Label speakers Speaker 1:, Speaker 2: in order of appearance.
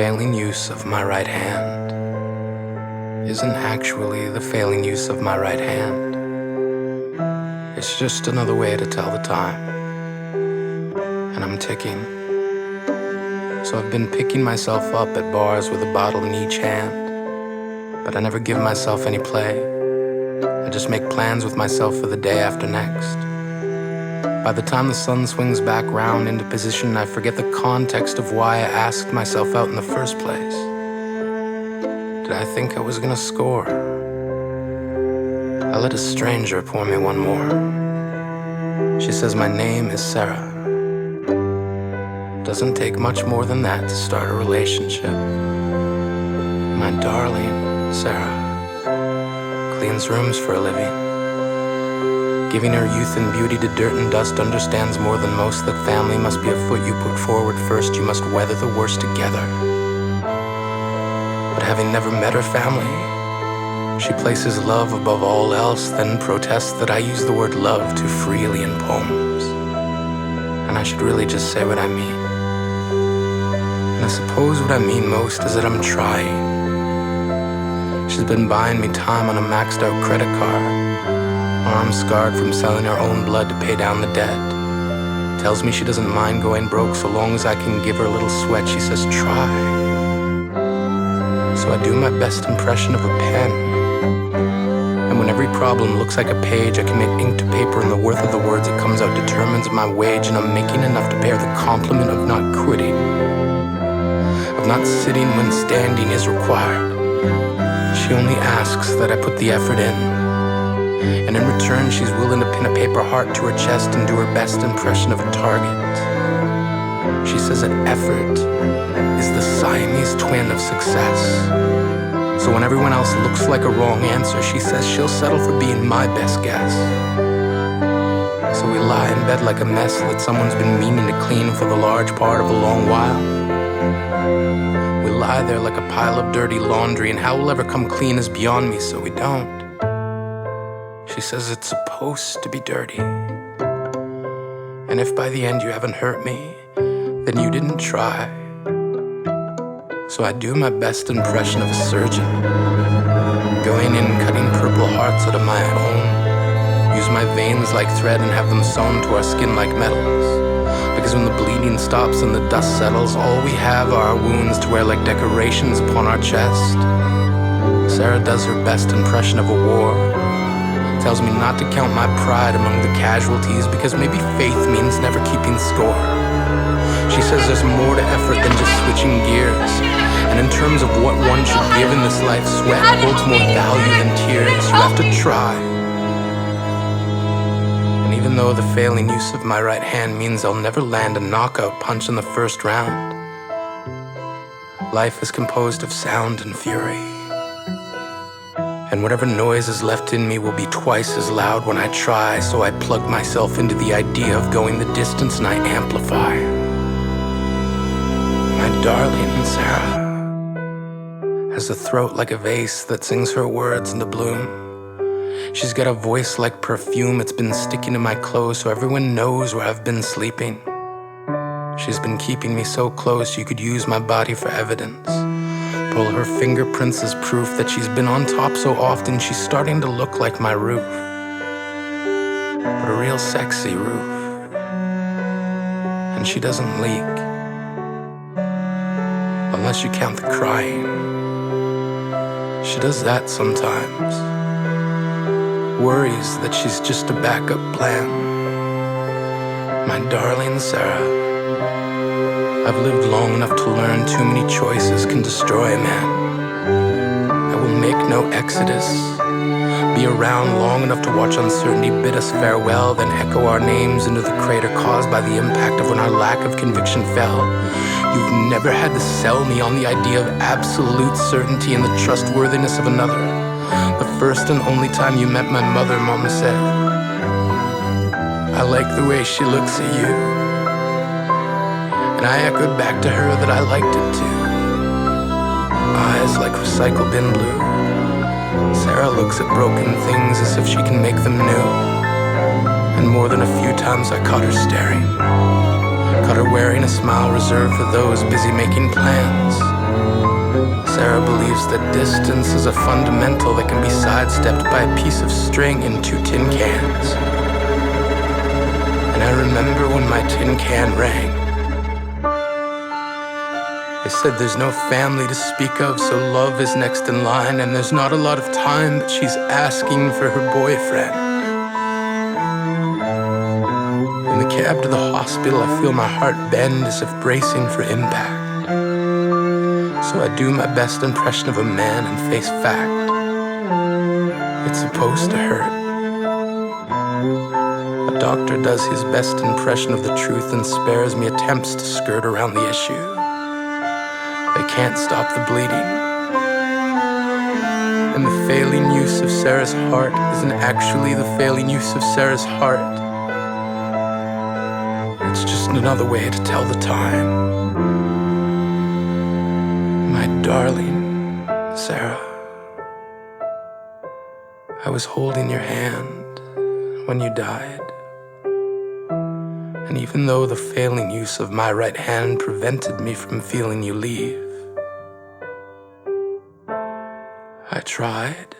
Speaker 1: failing use of my right hand isn't actually the failing use of my right hand. It's just another way to tell the time. And I'm ticking. So I've been picking myself up at bars with a bottle in each hand. But I never give myself any play. I just make plans with myself for the day after next. By the time the sun swings back round into position, I forget the context of why I asked myself out in the first place. Did I think I was gonna score? I let a stranger pour me one more. She says my name is Sarah. Doesn't take much more than that to start a relationship. My darling Sarah cleans rooms for a living. Giving her youth and beauty to dirt and dust, understands more than most that family must be a foot you put forward first. You must weather the worst together. But having never met her family, she places love above all else, then protests that I use the word love too freely in poems. And I should really just say what I mean. And I suppose what I mean most is that I'm trying. She's been buying me time on a maxed out credit card, arm scarred from selling her own blood to pay down the debt. Tells me she doesn't mind going broke so long as I can give her a little sweat. She says try. So I do my best impression of a pen. And when every problem looks like a page, I commit ink to paper, and the worth of the words that comes out determines my wage. And I'm making enough to bear the compliment of not quitting, of not sitting when standing is required. She only asks that I put the effort in, and in return she's willing to pin a paper heart to her chest and do her best impression of a target. She says that effort is the Siamese twin of success. So when everyone else looks like a wrong answer, she says she'll settle for being my best guess. So we lie in bed like a mess that someone's been meaning to clean for the large part of a long while. We lie there like a pile of dirty laundry, and how we'll ever come clean is beyond me, so we don't. She says it's supposed to be dirty. And if by the end you haven't hurt me, then you didn't try. So I do my best impression of a surgeon, going in cutting purple hearts out of my own. Use my veins like thread and have them sewn to our skin like metals. Because when the bleeding stops and the dust settles, all we have are our wounds to wear like decorations upon our chest. Sarah does her best impression of a war. Tells me not to count my pride among the casualties, because maybe faith means never keeping score. She says there's more to effort than just switching gears. And in terms of what one should give in this life, sweat holds more value than tears. You have to try. And even though the failing use of my right hand means I'll never land a knockout punch in the first round, life is composed of sound and fury. And whatever noise is left in me will be twice as loud when I try, so I plug myself into the idea of going the distance and I amplify. My darling Sarah has a throat like a vase that sings her words into bloom. She's got a voice like perfume. It's been sticking to my clothes so everyone knows where I've been sleeping. She's been keeping me so close you could use my body for evidence. Pull her fingerprints as proof that she's been on top so often she's starting to look like my roof. But a real sexy roof. And she doesn't leak. Unless you count the crying. She does that sometimes. Worries that she's just a backup plan. My darling Sarah, I've lived long enough to learn too many choices can destroy a man. I will make no exodus, be around long enough to watch uncertainty bid us farewell, then echo our names into the crater caused by the impact of when our lack of conviction fell. You've never had to sell me on the idea of absolute certainty and the trustworthiness of another. The first and only time you met my mother, Mama said, I like the way she looks at you. And I echoed back to her that I liked it too. Eyes like recycle bin blue. Sarah looks at broken things as if she can make them new. And more than a few times I caught her staring. Caught her wearing a smile reserved for those busy making plans. Sarah believes that distance is a fundamental that can be sidestepped by a piece of string and 2 tin cans. And I remember when my tin can rang. They said there's no family to speak of, so love is next in line, and there's not a lot of time, but she's asking for her boyfriend. In the cab to the hospital, I feel my heart bend as if bracing for impact. So I do my best impression of a man and face fact. It's supposed to hurt. A doctor does his best impression of the truth and spares me attempts to skirt around the issue. They can't stop the bleeding. And the failing use of Sarah's heart isn't actually the failing use of Sarah's heart. It's just another way to tell the time. My darling Sarah, I was holding your hand when you died. And even though the failing use of my right hand prevented me from feeling you leave, I tried.